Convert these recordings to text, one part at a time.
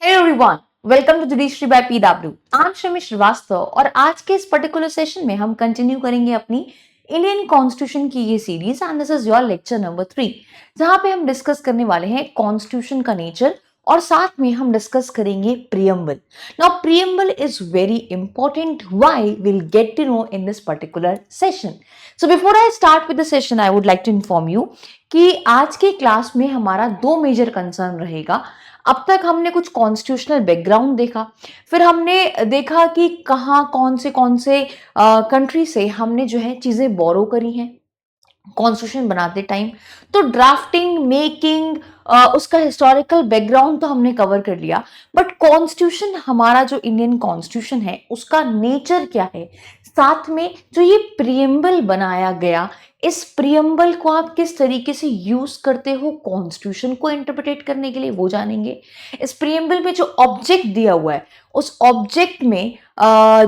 Hey everyone, welcome to Judiciary by PW. I'm Shami Srivastava और आज के इस पर्टिकुलर सेशन में हम कंटिन्यू करेंगे अपनी इंडियन कॉन्स्टिट्यूशन की ये series and this is your lecture number 3 जहां पे हम डिस्कस करने वाले हैं कॉन्स्टिट्यूशन का नेचर और साथ में हम डिस्कस करेंगे preamble. Now preamble is very important. Why will get to know in this particular session. So before I start with the session I would like to inform you कि आज के class में हमारा दो मेजर कंसर्न रहेगा. अब तक हमने कुछ कॉन्स्टिट्यूशनल बैकग्राउंड देखा, फिर हमने देखा कि कहाँ कौन से कंट्री से हमने जो है चीज़ें बोरो करी हैं कॉन्स्टिट्यूशन बनाते टाइम. तो ड्राफ्टिंग मेकिंग उसका हिस्टोरिकल बैकग्राउंड तो हमने कवर कर लिया, बट कॉन्स्टिट्यूशन हमारा जो इंडियन कॉन्स्टिट्यूशन है उसका नेचर क्या है, साथ में जो ये प्रियम्बल बनाया गया इस प्रियम्बल को आप किस तरीके से यूज करते हो कॉन्स्टिट्यूशन को इंटरप्रेट करने के लिए वो जानेंगे. इस प्रियम्बल में जो ऑब्जेक्ट दिया हुआ है उस ऑब्जेक्ट में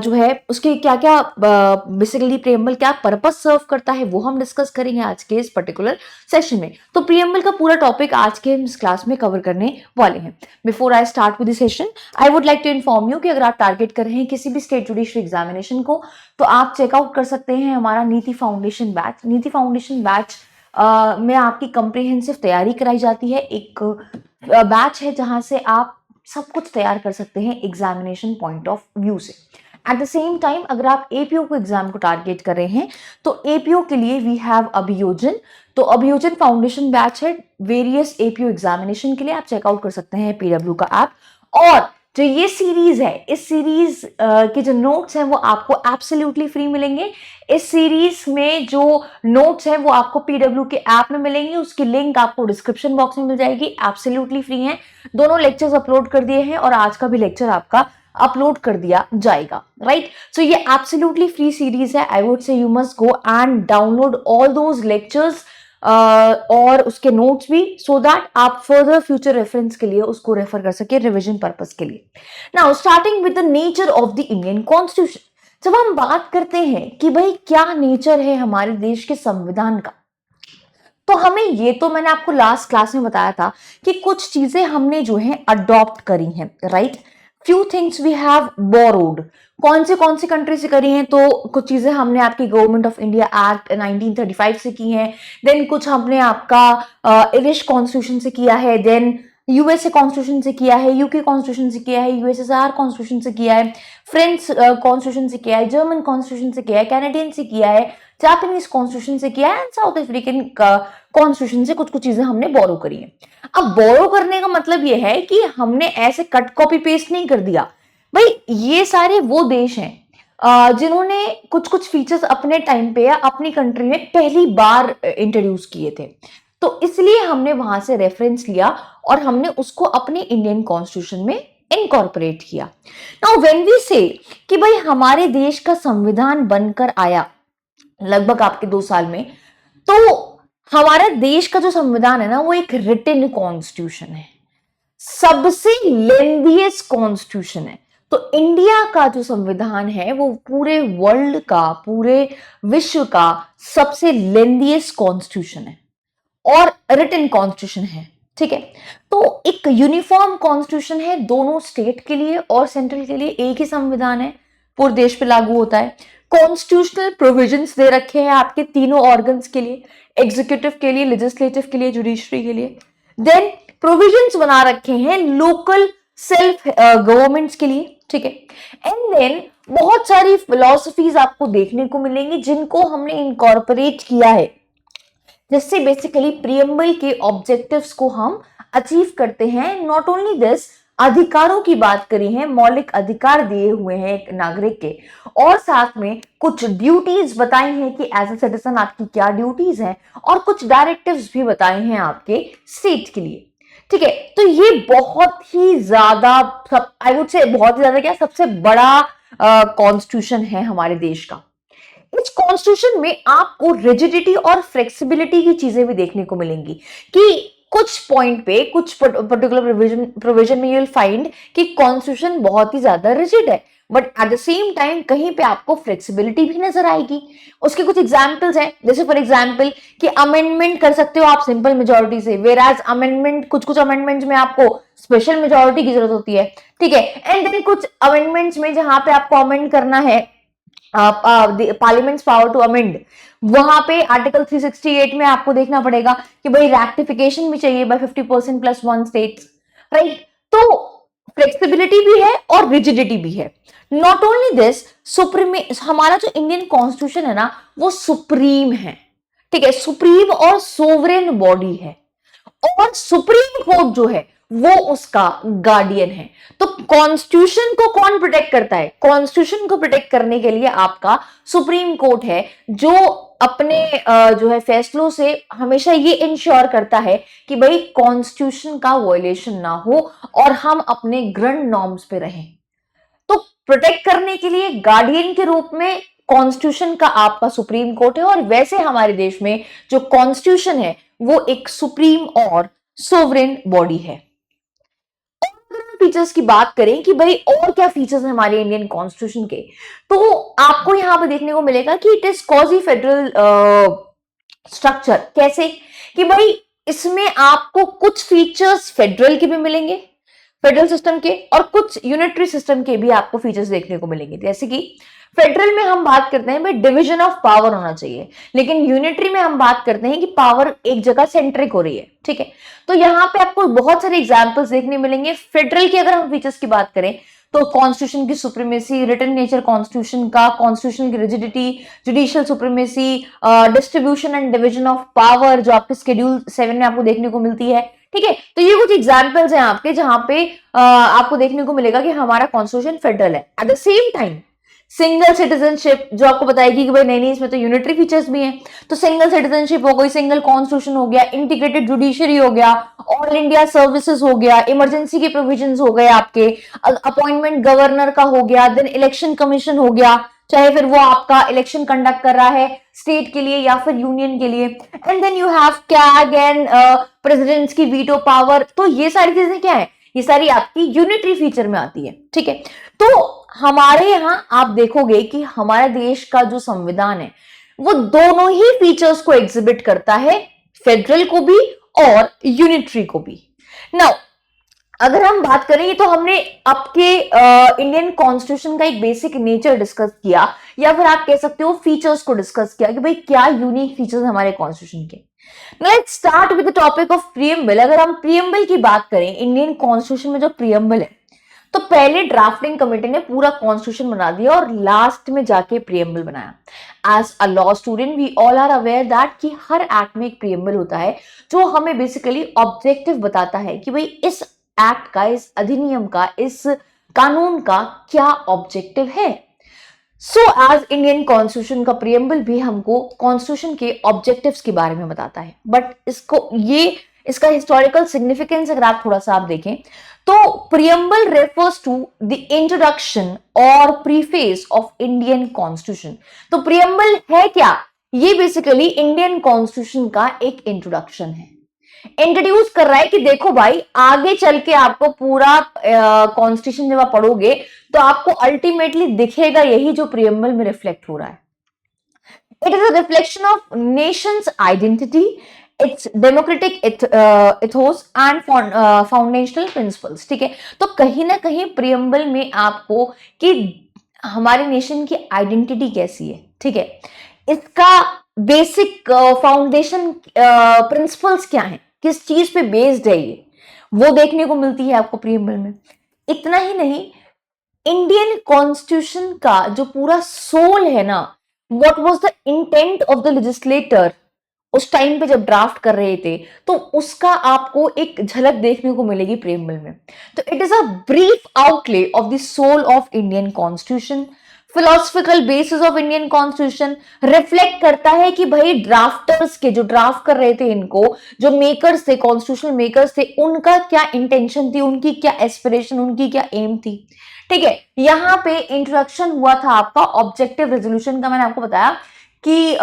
जो है उसके क्या क्या बेसिकली प्रियम्बल क्या पर्पस सर्व करता है वो हम डिस्कस करेंगे आज के इस पर्टिकुलर सेशन में. तो प्रियम्बल का पूरा टॉपिक आज के इस क्लास में कवर करने वाले हैं. Before I start with the session I would like to inform you कि अगर आप टारगेट कर रहे हैं किसी भी स्टेट जुडिशरी एग्जामिनेशन को तो आप चेकआउट कर सकते हैं हमारा नीति फाउंडेशन बैच. नीति फाउंडेशन बैच में आपकी कंप्रिहेंसिव तैयारी कराई जाती है. एक बैच है जहां से आप सब कुछ तैयार कर सकते हैं एग्जामिनेशन पॉइंट ऑफ व्यू से. एट द सेम टाइम अगर आप एपीओ को एग्जाम को टारगेट कर रहे हैं तो एपीओ के लिए वी हैव अभियोजन. तो अभियोजन फाउंडेशन बैच है वेरियस एपीओ एग्जामिनेशन के लिए. आप चेकआउट कर सकते हैं पीडब्ल्यू का ऐप. और जो ये सीरीज है इस सीरीज के जो नोट्स हैं वो आपको एब्सोल्युटली फ्री मिलेंगे. इस सीरीज में जो नोट्स हैं वो आपको पीडब्ल्यू के ऐप में मिलेंगे. उसकी लिंक आपको डिस्क्रिप्शन बॉक्स में मिल जाएगी. एब्सोल्युटली फ्री हैं. दोनों लेक्चर्स अपलोड कर दिए हैं और आज का भी लेक्चर आपका अपलोड कर दिया जाएगा. राइट. सो ये एब्सोल्युटली फ्री सीरीज है. I would say you must go and download all those lectures और उसके नोट्स भी सो दैट आप फर्दर फ्यूचर रेफरेंस के लिए उसको रेफर कर सके रिविजन पर्पस के लिए. Now starting with the nature of the Indian constitution. जब हम बात करते हैं कि भाई क्या नेचर है हमारे देश के संविधान का, तो हमें ये तो मैंने आपको लास्ट क्लास में बताया था कि कुछ चीजें हमने जो है अडॉप्ट करी हैं. Right. Few things we have borrowed. कौन सी कंट्री से करी हैं, तो कुछ चीजें हमने आपकी गवर्नमेंट ऑफ इंडिया एक्ट 1935 से की हैं. देन कुछ हमने आपका इरिश कॉन्स्टिट्यूशन से किया है. देन यूएसए कॉन्स्टिट्यूशन से किया है, यूके कॉन्स्टिट्यूशन से किया है, यूएसएसआर कॉन्स्टिट्यूशन से किया है, फ्रेंच कॉन्स्टिट्यूशन से किया है, जर्मन कॉन्स्टिट्यूशन से किया है, कैनेडियन से किया है, जापानीज कॉन्स्टिट्यूशन से किया है एंड साउथ अफ्रीकन कॉन्स्टिट्यूशन से कुछ चीजें हमने बोरो करी हैं. अब बोरो करने का मतलब ये है कि हमने ऐसे कट कॉपी पेस्ट नहीं कर दिया. भाई ये सारे वो देश हैं जिन्होंने कुछ कुछ फीचर्स अपने टाइम पे या अपनी कंट्री में पहली बार इंट्रोड्यूस किए थे, तो इसलिए हमने वहां से रेफरेंस लिया और हमने उसको अपने इंडियन कॉन्स्टिट्यूशन में इनकॉर्पोरेट किया. नाउ व्हेन वी से कि भाई हमारे देश का संविधान बनकर आया लगभग आपके 2 साल में, तो हमारे देश का जो संविधान है ना वो एक रिटन कॉन्स्टिट्यूशन है, सबसे लेंथीएस्ट कॉन्स्टिट्यूशन है. तो इंडिया का जो संविधान है वो पूरे वर्ल्ड का, पूरे विश्व का सबसे लेंथीएस्ट कॉन्स्टिट्यूशन है और रिटन कॉन्स्टिट्यूशन है. ठीक है. तो एक यूनिफॉर्म कॉन्स्टिट्यूशन है दोनों स्टेट के लिए और सेंट्रल के लिए. एक ही संविधान है, पूरे देश पे लागू होता है. कॉन्स्टिट्यूशनल प्रोविजंस दे रखे हैं आपके तीनों ऑर्गन्स के लिए, एग्जीक्यूटिव के लिए, लेजिस्लेटिव के लिए, जुडिशरी के लिए. देन प्रोविजंस बना रखे हैं लोकल सेल्फ गवर्नमेंट्स के लिए. ठीक है. एंड देन बहुत सारी फिलॉसफीज आपको देखने को मिलेंगी जिनको हमने इनकॉर्पोरेट किया है, जिससे बेसिकली प्रियम्बल के ऑब्जेक्टिव्स को हम अचीव करते हैं. नॉट ओनली दिस, अधिकारों की बात करी है, मौलिक अधिकार दिए हुए हैं एक नागरिक के, और साथ में कुछ ड्यूटीज बताई हैं कि एज ए सिटीजन आपकी क्या ड्यूटीज हैं, और कुछ डायरेक्टिव्स भी बताए हैं आपके स्टेट के लिए. ठीक है. तो ये बहुत ही ज्यादा, आई वुड से बहुत ही ज्यादा क्या, सबसे बड़ा कॉन्स्टिट्यूशन है हमारे देश का. इस कॉन्स्टिट्यूशन में आपको रिजिडिटी और फ्लेक्सिबिलिटी की चीजें भी देखने को मिलेंगी कि कुछ पॉइंट पे, कुछ पर्टिकुलर प्रोविजन में यू विल फाइंड कि कॉन्स्टिट्यूशन बहुत ही ज्यादा रिजिड है, but at the same time कहीं पे आपको फ्लेक्सिबिलिटी भी नजर आएगी। उसके कुछ एग्जाम्पल्स हैं, जैसे फॉर एग्जाम्पल कि अमेंडमेंट कर सकते हो आप सिंपल मेजोरिटी से, वेर एज अमेंडमेंट, कुछ कुछ अमेंडमेंट्स में आपको स्पेशल मेजोरिटी की जरूरत होती है, ठीक है। एंड देन कुछ अमेंडमेंट्स में जहां पे आपको अमेंड करना है पार्लियामेंट्स पावर टू अमेंड, वहां पे आर्टिकल 368 में आपको देखना पड़ेगा कि भाई रैक्टिफिकेशन भी चाहिए बाय 50% प्लस 1 स्टेट्स, राइट। तो फ्लेक्सिबिलिटी भी है और रिजिडिटी भी है। नॉट ओनली दिस, सुप्रीम, हमारा जो इंडियन कॉन्स्टिट्यूशन है ना, वो सुप्रीम है, ठीक है, सुप्रीम और सोवरेन बॉडी है, और सुप्रीम कोर्ट जो है वो उसका गार्डियन है। तो कॉन्स्टिट्यूशन को कौन प्रोटेक्ट करता है? कॉन्स्टिट्यूशन को प्रोटेक्ट करने के लिए आपका सुप्रीम कोर्ट है, जो अपने जो है फैसलों से हमेशा ये इंश्योर करता है कि भाई कॉन्स्टिट्यूशन का वायलेशन ना हो और हम अपने ग्रैंड नॉर्म्स पे रहें। तो प्रोटेक्ट करने के लिए गार्डियन के रूप में कॉन्स्टिट्यूशन का आपका सुप्रीम कोर्ट है, और वैसे हमारे देश में जो कॉन्स्टिट्यूशन है वो एक सुप्रीम और सोवरेन बॉडी है। फीचर्स की बात करें कि भाई और क्या फीचर्स हैं हमारे इंडियन कॉन्स्टिट्यूशन के, तो आपको यहां पर देखने को मिलेगा कि it is quasi federal structure. कैसे कि भाई इसमें आपको कुछ फीचर्स फेडरल के भी मिलेंगे, फेडरल सिस्टम के, और कुछ यूनिटरी सिस्टम के भी आपको फीचर्स देखने को मिलेंगे। जैसे कि फेडरल में हम बात करते हैं भाई डिवीजन ऑफ पावर होना चाहिए, लेकिन यूनिटरी में हम बात करते हैं कि पावर एक जगह सेंट्रिक हो रही है, ठीक है। तो यहां पे आपको बहुत सारे एग्जांपल्स देखने मिलेंगे फेडरल की। अगर हम फीचर्स की बात करें तो कॉन्स्टिट्यूशन की सुप्रीमेसी, रिटन नेचर कॉन्स्टिट्यूशन का, कॉन्स्टिट्यूशन की rigidity, judicial supremacy, distribution and division of power जो आपके शेड्यूल 7 में आपको देखने को मिलती है, ठीक है। तो ये कुछ एग्जांपल्स हैं आपके जहां पे आपको देखने को मिलेगा कि हमारा कॉन्स्टिट्यूशन फेडरल है। At the same time single citizenship जो आपको बताएगी कि भाई नहीं नहीं इसमें तो यूनिटरी फीचर्स भी हैं, तो सिंगल सिटीजनशिप हो गई, सिंगल कॉन्स्टिट्यूशन हो गया, इंटीग्रेटेड जुडिशरी हो गया, ऑल इंडिया सर्विसेज हो गया, इमरजेंसी के प्रोविजंस हो गए आपके, अपॉइंटमेंट गवर्नर का हो गया, देन इलेक्शन कमीशन हो गया, चाहे फिर वो आपका इलेक्शन कंडक्ट कर रहा है स्टेट के लिए या फिर यूनियन के लिए, and then you have CAG and president's की वीटो पावर। तो ये सारी चीजें क्या है, ये सारी आपकी यूनिटरी फीचर में आती है, ठीक है। तो हमारे यहां आप देखोगे कि हमारे देश का जो संविधान है वो दोनों ही फीचर्स को एग्जिबिट करता है, फेडरल को भी और यूनिटरी को भी। नाउ अगर हम बात करें तो हमने आपके इंडियन कॉन्स्टिट्यूशन का एक बेसिक नेचर डिस्कस किया, या फिर आप कह सकते हो फीचर्स को डिस्कस किया कि भाई क्या यूनिक फीचर्स हमारे कॉन्स्टिट्यूशन के। Let's start with the topic of preamble. अगर हम प्रीएम्बल की बात करें, इंडियन कॉन्स्टिट्यूशन में जो प्रीएम्बल है, तो पहले ड्राफ्टिंग कमेटी ने पूरा कॉन्स्टिट्यूशन बना दिया और लास्ट में जाके प्रीएम्बल बनाया। As a law student we all are aware that कि हर एक्ट में एक प्रीएम्बल होता है जो हमें बेसिकली ऑब्जेक्टिव बताता है कि भाई इस एक्ट का, इस अधिनियम का, इस कानून का क्या ऑब्जेक्टिव है। सो एज इंडियन कॉन्स्टिट्यूशन का प्रीएम्बल भी हमको कॉन्स्टिट्यूशन के ऑब्जेक्टिव्स के बारे में बताता है, बट इसका हिस्टोरिकल सिग्निफिकेंस अगर आप थोड़ा सा आप देखें तो preamble refers to the introduction और प्रीफेस ऑफ इंडियन कॉन्स्टिट्यूशन। तो प्रीएम्बल है क्या? ये बेसिकली इंडियन कॉन्स्टिट्यूशन का एक इंट्रोडक्शन है, इंट्रोड्यूस कर रहा है कि देखो भाई आगे चल के आपको पूरा कॉन्स्टिट्यूशन जब आप पढ़ोगे तो आपको अल्टीमेटली दिखेगा यही जो प्रीएम्बल में रिफ्लेक्ट हो रहा है। It is a reflection of Nations identity, it's democratic ethos and foundational principles, ठीक है। तो कहीं ना कहीं प्रीएम्बल में आपको कि हमारे नेशन की आइडेंटिटी कैसी है, ठीक है, इसका बेसिक फाउंडेशन प्रिंसिपल्स क्या है, किस चीज पे बेस्ड है ये, वो देखने को मिलती है आपको प्रीएम्बल में। इतना ही नहीं, इंडियन कॉन्स्टिट्यूशन का जो पूरा सोल है ना, what was the intent of the legislator उस टाइम पे जब ड्राफ्ट कर रहे थे, तो उसका आपको एक झलक देखने को मिलेगी प्रीएम्बल में। तो it is a brief outlay of the soul of Indian constitution, philosophical basis of Indian constitution, reflect करता है कि भाई ड्राफ्टर्स के जो ड्राफ्ट कर रहे थे इनको, जो मेकर्स थे, कॉन्स्टिट्यूशनल मेकर्स थे, उनका क्या इंटेंशन थी, उनकी क्या एस्पिरेशन, उनकी क्या एम थी, ठीक है। यहां पे इंट्रोडक्शन हुआ था आपका ऑब्जेक्टिव रेजोल्यूशन का। मैंने आपको बताया कि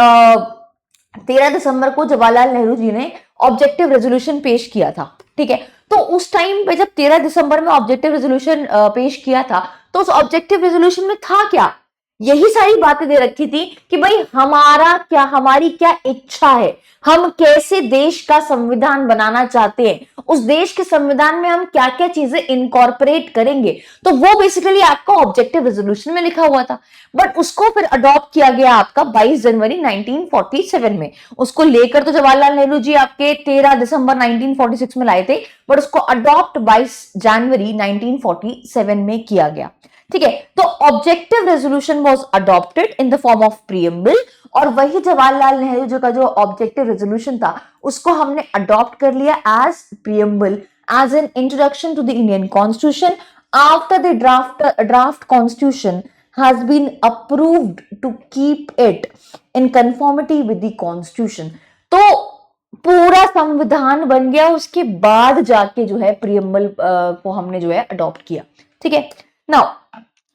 13 दिसंबर को जवाहरलाल नेहरू जी ने ऑब्जेक्टिव रेजोल्यूशन पेश किया था, ठीक है। तो उस टाइम पे जब 13 दिसंबर में ऑब्जेक्टिव रेजोल्यूशन पेश किया था, तो उस ऑब्जेक्टिव रेजोल्यूशन में था क्या, यही सारी बातें दे रखी थी कि भाई हमारा क्या, हमारी क्या इच्छा है, हम कैसे देश का संविधान बनाना चाहते हैं, उस देश के संविधान में हम क्या क्या चीजें इनकॉर्पोरेट करेंगे। तो वो बेसिकली आपका ऑब्जेक्टिव रेजोल्यूशन में लिखा हुआ था, बट उसको फिर अडॉप्ट किया गया आपका 22 जनवरी 1947 में। उसको लेकर तो जवाहरलाल नेहरू जी आपके 13 दिसंबर 1946 में लाए थे, बट उसको अडॉप्ट 22 जनवरी 1947 में किया गया, ठीक है। तो objective resolution was adopted in the form of preamble, और वही जवाहरलाल नेहरू जी का जो ऑब्जेक्टिव रेजोल्यूशन था उसको हमने अडॉप्ट कर लिया as preamble, as an introduction to the Indian constitution after the draft constitution has been approved to keep it in conformity with the constitution। तो पूरा संविधान बन गया, उसके बाद जाके जो है प्रीएम्बल को हमने जो है अडॉप्ट किया, ठीक है। नाउ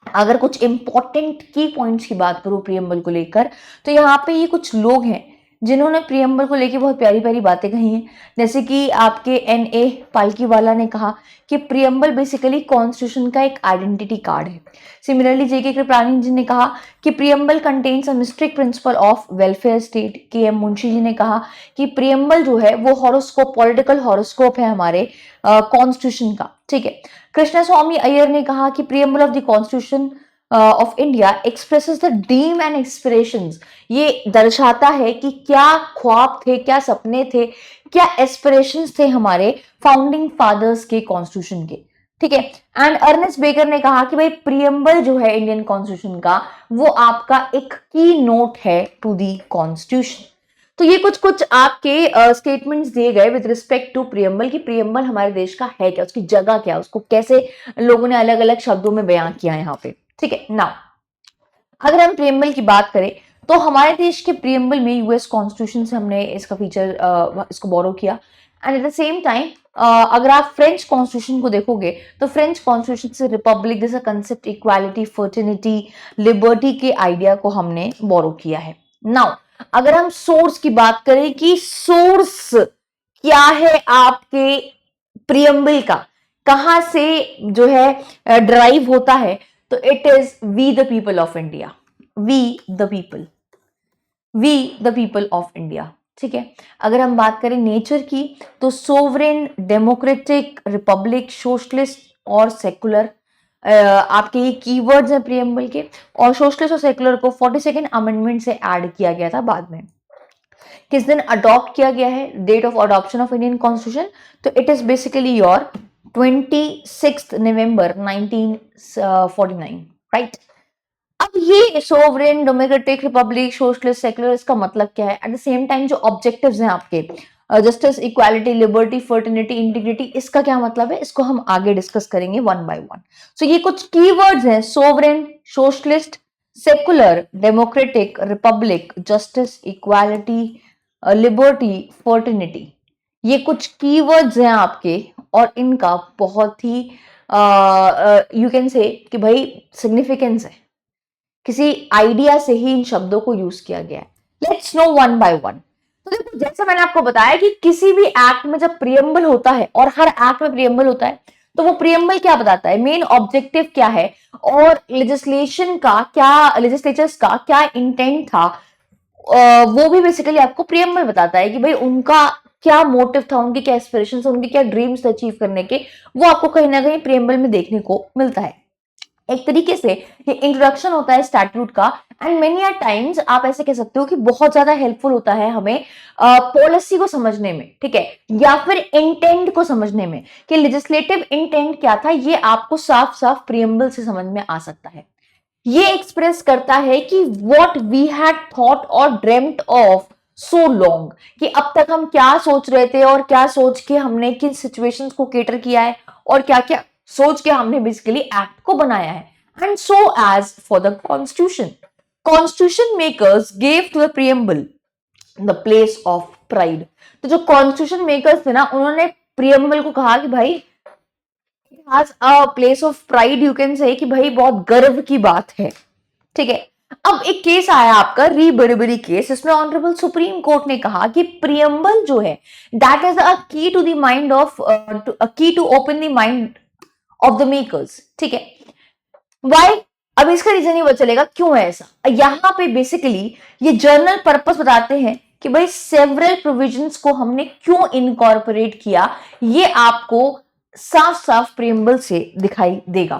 अगर कुछ इंपॉर्टेंट की पॉइंट्स की बात करूं प्रीएम्बल को लेकर, तो यहाँ पे ये कुछ लोग हैं जिन्होंने प्रीएम्बल को लेकर बहुत प्यारी प्यारी बातें कही हैं। जैसे कि आपके एन.ए. पालकीवाला ने कहा कि प्रीएम्बल बेसिकली कॉन्स्टिट्यूशन का एक आइडेंटिटी कार्ड है। Similarly J K. कृपलानी जी ने कहा कि preamble contains a mystic principle of welfare state. K M. Munshi ji ने कहा कि प्रीएम्बल जो है वो हॉरोस्कोप, पॉलिटिकल हॉरोस्कोप है हमारे कॉन्स्टिट्यूशन का, ठीक है। कृष्णा स्वामी अय्यर ने कहा कि preamble of the constitution of India expresses the dream and aspirations. ये दर्शाता है कि क्या ख्वाब थे, क्या सपने थे, क्या एस्पिरेशंस थे हमारे फाउंडिंग फादर्स के कॉन्स्टिट्यूशन के, ठीक है। एंड अर्नेस्ट बेकर ने कहा कि भाई प्रीएम्बल जो है इंडियन कॉन्स्टिट्यूशन का वो आपका एक की नोट है टू दी कॉन्स्टिट्यूशन। तो ये कुछ कुछ आपके स्टेटमेंट्स दिए गए विद रिस्पेक्ट टू प्रीएम्बल कि प्रीएम्बल हमारे देश का है क्या, उसकी जगह क्या, उसको कैसे लोगों ने अलग अलग शब्दों में बयां किया है यहाँ पे, ठीक है। नाउ अगर हम प्रीएम्बल की बात करें तो हमारे देश के प्रीएम्बल में यूएस कॉन्स्टिट्यूशन से हमने इसका फीचर इसको बोरो किया। And eight the same time अगर आप फ्रेंच कॉन्स्टिट्यूशन को देखोगे तो फ्रेंच कॉन्स्टिट्यूशन से रिपब्लिक जैसा कंसेप्ट, इक्वालिटी, फर्टिनिटी, लिबर्टी के आइडिया को हमने बोरो किया है। नाउ अगर हम सोर्स की बात करें कि सोर्स क्या है आपके प्रीएम्बल का, कहां से जो है ड्राइव होता है, तो it is we the people of India, we the people of India, ठीक है। अगर हम बात करें नेचर की तो सोवरेन, डेमोक्रेटिक, रिपब्लिक, सोशलिस्ट और सेकुलर आपके ये कीवर्ड्स हैं प्रीएम्बल के। और सोशलिस्ट और सेकुलर को 42nd अमेंडमेंट से ऐड किया गया था बाद में। किस दिन अडॉप्ट किया गया है, date of adoption of Indian constitution, तो इट इज बेसिकली योर 26 नवंबर 1949, राइट। अब ये sovereign, democratic, republic, socialist, secular, इसका मतलब क्या है? एट द सेम टाइम जो ऑब्जेक्टिव्स हैं आपके justice, equality, liberty, fraternity, integrity, इसका क्या मतलब है, इसको हम आगे डिस्कस करेंगे वन बाय वन। सो ये कुछ कीवर्ड्स हैं, sovereign, socialist, secular, democratic, Republic, justice, equality, liberty, fraternity, ये कुछ कीवर्ड्स हैं आपके, और इनका बहुत ही यू कैन से कि भाई सिग्निफिकेंस है, किसी आइडिया से ही इन शब्दों को यूज किया गया है। Let's no one by one. तो देखो जैसे मैंने आपको बताया कि किसी भी एक्ट में जब प्रीएम्बल होता है, और हर एक्ट में प्रीएम्बल होता है, तो वो प्रीएम्बल क्या बताता है, मेन ऑब्जेक्टिव क्या है, और लेजिस्लेशन का क्या, लेजिस्लेचर्स का क्या इंटेंट था, वो भी बेसिकली आपको प्रीएम्बल बताता है कि भाई उनका क्या मोटिव था, उनके क्या एस्पिरेशंस, उनके क्या ड्रीम्स थे अचीव करने के, वो आपको कहीं ना कहीं प्रीएम्बल में देखने को मिलता है। एक तरीके से ये इंट्रोडक्शन होता है स्टैट्यूट का, एंड मेनी आर टाइम्स आप ऐसे कह सकते हो कि बहुत ज्यादा हेल्पफुल होता है हमें पॉलिसी को समझने में, ठीक है, या फिर इंटेंट को समझने में कि लेजिस्लेटिव इंटेंट क्या था, ये आपको साफ साफ प्रीएम्बल से समझ में आ सकता है। ये एक्सप्रेस करता है कि व्हाट वी हैड थॉट और ड्रीम्ड ऑफ सो लॉन्ग, कि अब तक हम क्या सोच रहे थे और क्या सोच के हमने किन सिचुएशंस को केटर किया है, और क्या क्या सोच के हमने बेसिकली एक्ट को बनाया है। And so as for the constitution makers gave to the preamble the place of pride. तो जो कॉन्स्टिट्यूशन मेकर्स थे ना, उन्होंने प्रीएम्बल को कहा कि भाई has a place of pride, you can से कि भाई बहुत गर्व की बात है, ठीक है। अब एक केस आया आपका री बरेबरी केस, इसमें ऑनरेबल सुप्रीम कोर्ट ने कहा कि प्रियम्बल जो है that is a key to the mind of key to open the mind of the makers, ठीक है। वाई? अब इसका रीजन ही वो चलेगा क्यों है ऐसा। यहाँ पे बेसिकली ये जर्नल पर्पस बताते हैं कि भाई सेवरल प्रोविजंस को हमने क्यों इनकॉर्पोरेट किया, ये आपको साफ साफ प्रियम्बल से दिखाई देगा।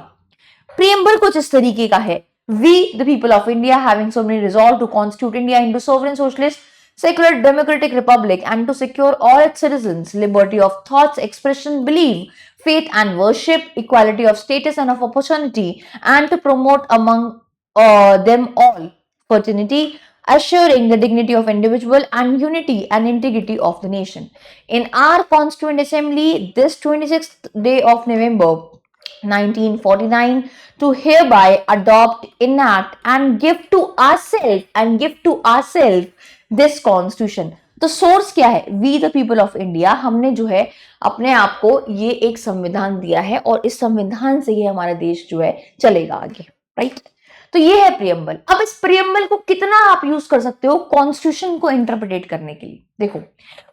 प्रियम्बल कुछ इस तरीके का है, we the people of India having solemnly resolved to constitute India into sovereign socialist secular democratic republic and to secure all its citizens liberty of thoughts expression belief faith and worship equality of status and of opportunity and to promote among them all fraternity assuring the dignity of individual and unity and integrity of the nation in our constituent assembly this 26th day of November 1949 to hereby adopt, enact and give to ourselves this constitution। तो source क्या है? We the people of India, हमने जो है अपने आप को ये एक संविधान दिया है और इस संविधान से ही हमारा देश जो है चलेगा आगे, राइट। तो ये है प्रियम्बल। अब इस प्रियम्बल को कितना आप यूज कर सकते हो कॉन्स्टिट्यूशन को इंटरप्रेट करने के लिए। देखो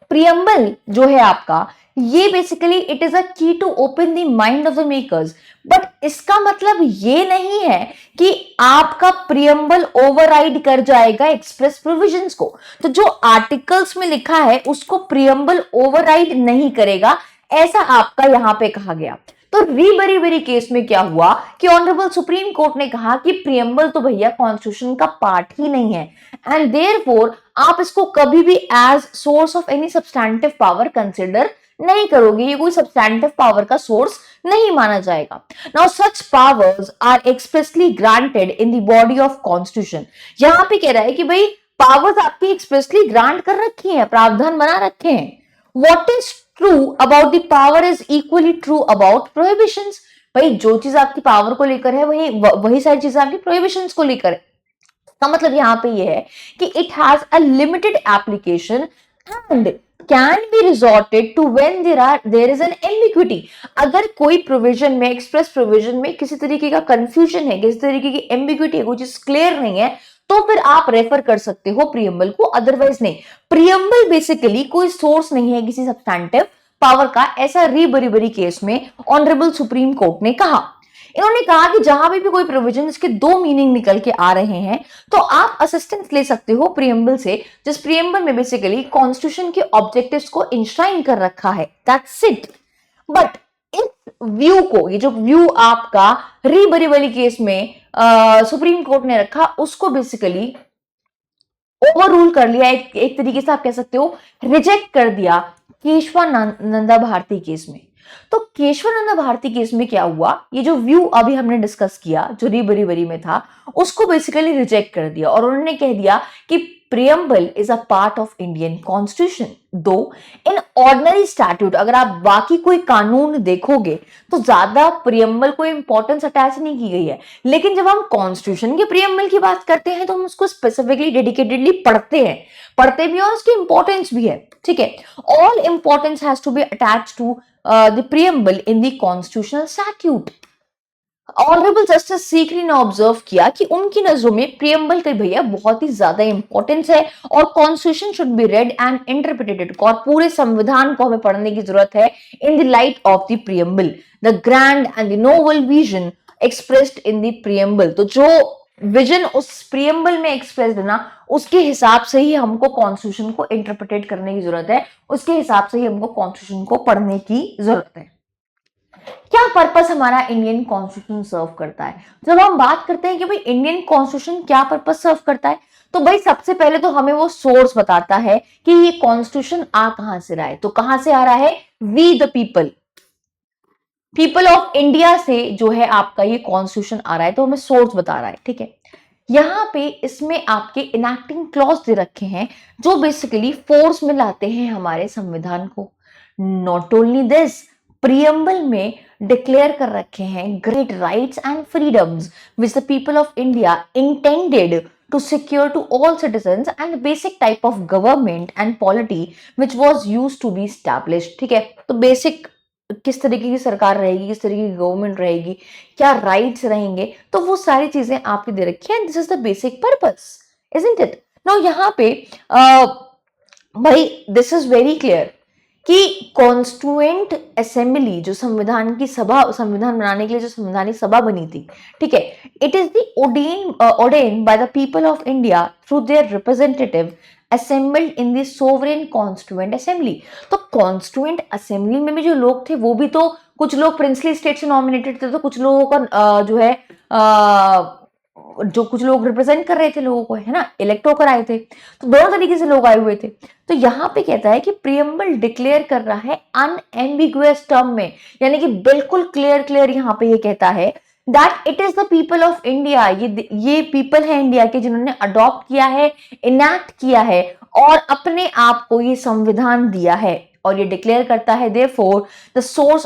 प्रियम्बल जो है आपका, ये basically it is a key to open the mind of the makers, but इसका मतलब ये नहीं है कि आपका प्रियम्बल ओवरराइड कर जाएगा एक्सप्रेस प्रोविजंस को। तो जो आर्टिकल्स में लिखा है उसको प्रियम्बल ओवरराइड नहीं करेगा, ऐसा आपका यहां पे कहा गया। तो री केस में क्या हुआ कि ऑनरेबल सुप्रीम कोर्ट ने कहा कि प्रियम्बल तो भैया कॉन्स्टिट्यूशन का पार्ट ही नहीं है एंड देयरफॉर आप इसको कभी भी as source of any substantive power consider नहीं करोगे, ये कोई सब्सटैंटिव पावर का सोर्स नहीं माना जाएगा। Now such powers are expressly granted in the body of constitution. यहां पे कह रहा है कि भाई पावर्स आपकी एक्सप्रेसली ग्रांट कर रखी है, प्रावधान बना रखे हैं। What is true about the power is equally true about prohibitions. भाई जो चीज आपकी पावर को लेकर है वही सारी चीजें आपकी प्रोहिबिशंस को लेकर है। इसका मतलब यहाँ पे ये है कि it has a limited application and can be resorted to when there is an ambiguity. अगर कोई प्रोविजन में, एक्सप्रेस प्रोविजन में किसी तरीके का कंफ्यूजन है, किसी तरीके की एम्बिग्विटी है, कोई चीज क्लियर नहीं है, तो फिर आप रेफर कर सकते हो प्रियम्बल को, अदरवाइज नहीं। प्रियम्बल बेसिकली कोई सोर्स नहीं है किसी सब्सटैंटिव पावर का, ऐसा री बरी केस में ऑनरेबल सुप्रीम कोर्ट ने कहा। इन्होंने कहा कि जहां भी कोई प्रोविजन इसके दो मीनिंग निकल के आ रहे हैं तो आप असिस्टेंस ले सकते हो प्रियम्बल से, जिस प्रियम्बल में बेसिकली कॉन्स्टिट्यूशन के ऑब्जेक्टिव्स को इंश्राइन कर रखा है, दैट्स इट। बट इस व्यू को, ये जो व्यू आपका री बरी केस में सुप्रीम कोर्ट ने रखा, उसको बेसिकली ओवर रूल कर लिया, एक तरीके से आप कह सकते हो रिजेक्ट कर दिया केशवानंदा भारती केस में। तो केशवानंदा भारती केस में क्या हुआ, ये जो व्यू अभी हमने डिस्कस किया जो री बरी में था, उसको बेसिकली रिजेक्ट कर दिया और उन्होंने कह दिया कि preamble is a part of Indian constitution. दो इन ऑर्डिनरी स्टैट्यूट, अगर आप बाकी कोई कानून देखोगे तो ज्यादा प्रियम्बल को इंपॉर्टेंस अटैच नहीं की गई है, लेकिन जब हम कॉन्स्टिट्यूशन के प्रियम्बल की बात करते हैं तो हम उसको स्पेसिफिकली डेडिकेटेडली पढ़ते भी और उसकी इंपॉर्टेंस भी है, ठीक है। All importance has to be attach to the preamble in the constitutional statute। Honourable justice Sikri ने ऑब्जर्व किया कि उनकी नजरों में प्रियम्बल के भैया बहुत ही ज्यादा इंपॉर्टेंस है और constitution should be read and interpreted, और पूरे संविधान को हमें पढ़ने की जरूरत है in the light of the preamble, the grand and the noble vision expressed in the preamble. तो जो विजन उस प्रियम्बल में एक्सप्रेस है ना, उसके हिसाब से ही हमको कॉन्स्टिट्यूशन को इंटरप्रेटेट करने की जरूरत है, उसके हिसाब से ही हमको कॉन्स्टिट्यूशन को पढ़ने की जरूरत है। क्या पर्पस हमारा इंडियन कॉन्स्टिट्यूशन सर्व करता है? जब हम बात करते हैं कि भाई इंडियन कॉन्स्टिट्यूशन क्या पर्पस सर्व करता है, तो भाई सबसे पहले तो हमें वो सोर्स बताता है कि ये कॉन्स्टिट्यूशन आ कहां से रहा है। तो कहां से आ रहा है? We the people of India से जो है आपका ये कॉन्स्टिट्यूशन आ रहा है, तो हमें सोर्स बता रहा है, ठीक है। यहाँ पे इसमें आपके इनैक्टिंग क्लॉज दे रखे हैं जो बेसिकली फोर्स में लाते हैं हमारे संविधान को। नॉट ओनली दिस, प्रियम्बल में डिक्लेयर कर रखे हैं great rights and freedoms which the people of India intended to secure to all citizens and basic type of government and polity which was used to be established, ठीक है। तो basic किस तरीके की सरकार रहेगी, किस तरीके की गवर्नमेंट रहेगी, क्या राइट्स रहेंगे, तो वो सारी चीजें आपकी दे रखी है। This is the basic purpose, isn't it? Now यहाँ पे भाई दिस इज वेरी क्लियर कि कॉन्स्टिट्यूएंट असेंबली, जो संविधान की सभा, संविधान बनाने के लिए जो संवैधानिक सभा बनी थी, ठीक है, it is the ordained by the people of India through their representative assembled in the sovereign constituent assembly। तो कॉन्स्टिट्यूएंट असेंबली में भी जो लोग थे वो भी तो कुछ लोग प्रिंसली स्टेट से नॉमिनेटेड थे, तो कुछ लोगों का जो है जो कुछ लोग रिप्रेजेंट कर रहे थे लोगों को, है ना, इलेक्ट होकर आए थे, तो दोनों तरीके से लोग आए हुए थे। तो यहाँ पे कहता है कि प्रियम्बल डिक्लेयर कर रहा है अनएम्बिगुअस टर्म में, यानी कि बिल्कुल क्लियर क्लियर यहाँ पे ये कहता है that it is the people of India, ये पीपल है इंडिया के जिन्होंने अडॉप्ट किया है, इनैक्ट किया है और अपने आप को ये संविधान दिया है। और ये डिक्लेयर करता है therefore the source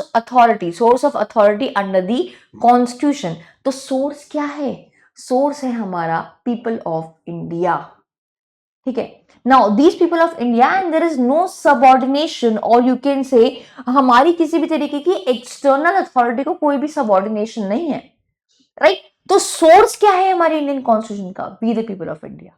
of authority under the constitution. तो सोर्स क्या है? सोर्स है हमारा पीपल ऑफ इंडिया, ठीक है। Now these people of India and there is no subordination, और यू कैन से हमारी किसी भी तरीके की एक्सटर्नल अथॉरिटी को कोई भी सबऑर्डिनेशन नहीं है, राइट। तो सोर्स क्या है हमारे इंडियन कॉन्स्टिट्यूशन का? We the people of India.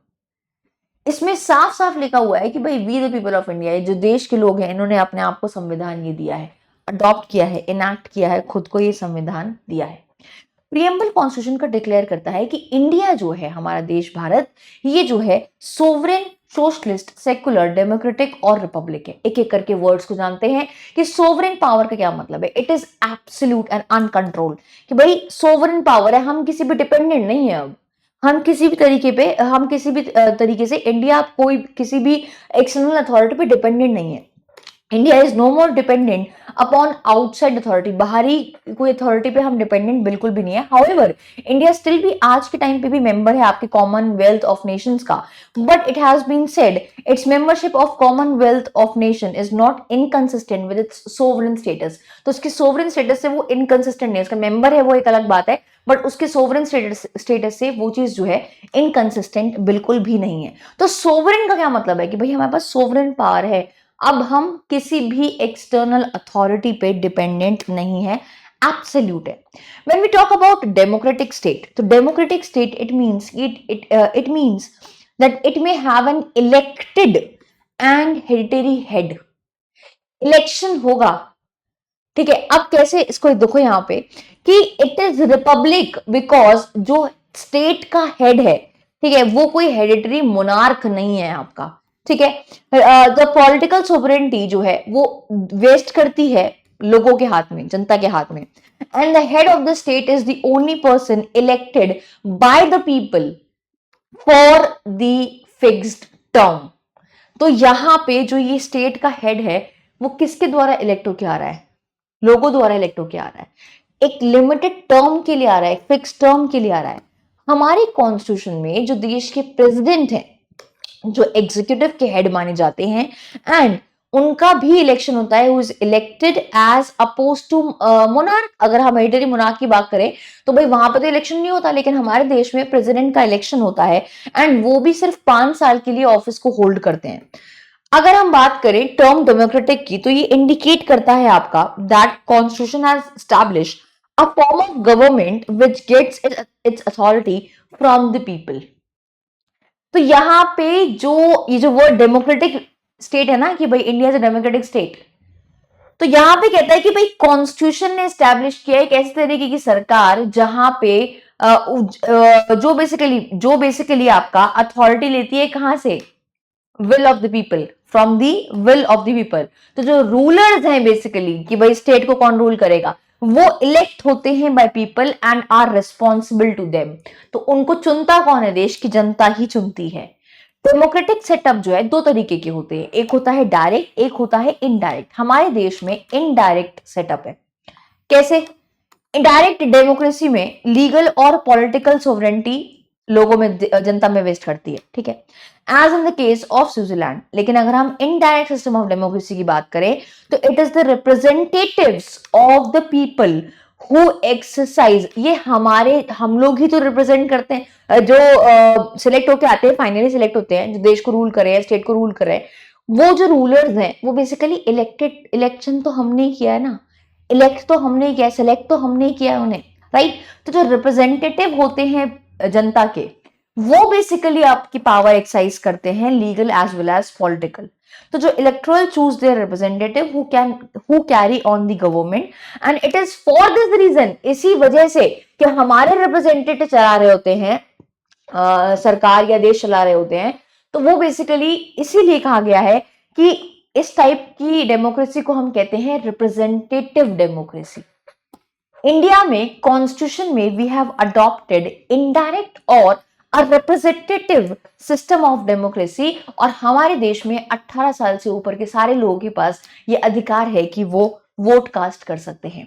इसमें साफ साफ लिखा हुआ है कि भाई we the people of India, जो देश के लोग हैं, इन्होंने अपने आप को संविधान ये दिया है, अडॉप्ट किया है, इनैक्ट किया है, खुद को ये संविधान दिया है। प्रियम्बल कॉन्स्टिट्यूशन का डिक्लेयर करता है कि इंडिया जो है, हमारा देश भारत, ये जो है सोवरेन, सोशलिस्ट, सेकुलर, डेमोक्रेटिक और रिपब्लिक है। एक एक करके वर्ड्स को जानते हैं कि सोवरेन पावर का क्या मतलब है। It is absolute and uncontrolled, कि भाई सोवरेन पावर है, हम किसी भी डिपेंडेंट नहीं है। अब हम किसी भी तरीके पे, हम किसी भी तरीके से, इंडिया कोई किसी भी एक्सटर्नल अथॉरिटी पे डिपेंडेंट नहीं है। India is no more dependent upon outside authority, बाहरी कोई अथॉरिटी पे हम डिपेंडेंट बिल्कुल भी नहीं है। हाउएवर इंडिया स्टिल भी आज के टाइम पे भी मेंबर है आपके कॉमनवेल्थ ऑफ नेशंस का, but it has been said its membership of Commonwealth of nation is not inconsistent with its sovereign status. तो उसके सोवरेन स्टेटस से वो इनकंसिस्टेंट नहीं है, उसका मेंबर है वो एक अलग बात है, बट उसके सोवरेन स्टेटस से वो चीज जो है इनकंसिस्टेंट बिल्कुल भी नहीं है। तो सोवरेन का क्या मतलब है कि भाई हमारे पास सोवरेन पावर है, अब हम किसी भी एक्सटर्नल अथॉरिटी पे डिपेंडेंट नहीं है, एब्सोल्यूट है। When we talk about democratic state, तो democratic state it means it means that it may have an elected and hereditary head. Election होगा, ठीक है। अब कैसे इसको देखो यहाँ पे कि इट इज रिपब्लिक बिकॉज जो स्टेट का हेड है, ठीक है, वो कोई हेरिटरी मोनार्क नहीं है आपका, ठीक है। द पॉलिटिकल सोवरेनिटी जो है वो वेस्ट करती है लोगों के हाथ में, जनता के हाथ में। And the head of the state is the only person elected by the people for the fixed term. तो यहां पे जो ये स्टेट का हेड है वो किसके द्वारा इलेक्ट होके आ रहा है? लोगों द्वारा इलेक्ट होके आ रहा है, एक लिमिटेड टर्म के लिए आ रहा है, फिक्स टर्म के लिए आ रहा है। हमारे कॉन्स्टिट्यूशन में जो देश के प्रेसिडेंट हैं, जो एग्जीक्यूटिव के हेड माने जाते हैं, एंड उनका भी इलेक्शन होता है, who is elected as oppose to monarch. अगर हम हेरिटरी मोनार्क की बात करें तो भाई वहां पर तो इलेक्शन नहीं होता, लेकिन हमारे देश में प्रेसिडेंट का इलेक्शन होता है, एंड वो भी सिर्फ 5 साल के लिए ऑफिस को होल्ड करते हैं। अगर हम बात करें टर्म डेमोक्रेटिक की, तो ये इंडिकेट करता है आपका that constitution has established a form of government which gets its authority from the people. तो यहाँ पे जो ये जो वर्ड डेमोक्रेटिक स्टेट है ना, कि भाई India is a democratic state, तो यहाँ पे कहता है कि भाई कॉन्स्टिट्यूशन ने एस्टैब्लिश किया एक ऐसे तरीके की सरकार जहां पे जो बेसिकली आपका अथॉरिटी लेती है कहां से? Will of the people, from the will of the people. तो जो रूलर्स हैं बेसिकली कि भाई स्टेट को कौन रूल करेगा, वो इलेक्ट होते हैं by people and are responsible to them. तो उनको चुनता कौन है? देश की जनता ही चुनती है। डेमोक्रेटिक सेटअप जो है 2 तरीके के होते हैं, एक होता है डायरेक्ट, एक होता है इनडायरेक्ट। हमारे देश में इनडायरेक्ट सेटअप है। कैसे? इनडायरेक्ट डेमोक्रेसी में लीगल और पॉलिटिकल सोवरेनिटी लोगों में, जनता में वेस्ट करती है, ठीक है, as in the case of Switzerland. लेकिन अगर हम इनडायरेक्ट सिस्टम ऑफ डेमोक्रेसी की बात करें तो it is the representatives of the people who exercise, ये हम लोग ही तो रिप्रेजेंट करते हैं, जो सिलेक्ट होके आते हैं, फाइनली सिलेक्ट होते हैं, जो देश को रूल करे, स्टेट को रूल करे, वो जो रूलर्स हैं वो बेसिकली इलेक्टेड, इलेक्शन तो हमने किया है ना, इलेक्ट तो हमने किया, सेलेक्ट तो हमने किया उन्हें, राइट। तो जो रिप्रेजेंटेटिव होते हैं जनता के, वो बेसिकली आपकी पावर एक्सरसाइज करते हैं, legal as well as political. तो जो electoral choose their representative who carry on the government, and it is for this reason, इसी वजह से कि हमारे रिप्रेजेंटेटिव चला रहे होते हैं सरकार या देश चला रहे होते हैं, तो वो बेसिकली इसीलिए कहा गया है कि इस टाइप की डेमोक्रेसी को हम कहते हैं रिप्रेजेंटेटिव डेमोक्रेसी। इंडिया में कॉन्स्टिट्यूशन में वी हैव अडॉप्टेड इनडायरेक्ट और a representative system of democracy, और हमारे देश में 18 साल से ऊपर के सारे लोगों के पास ये अधिकार है कि वो वोट कास्ट कर सकते हैं।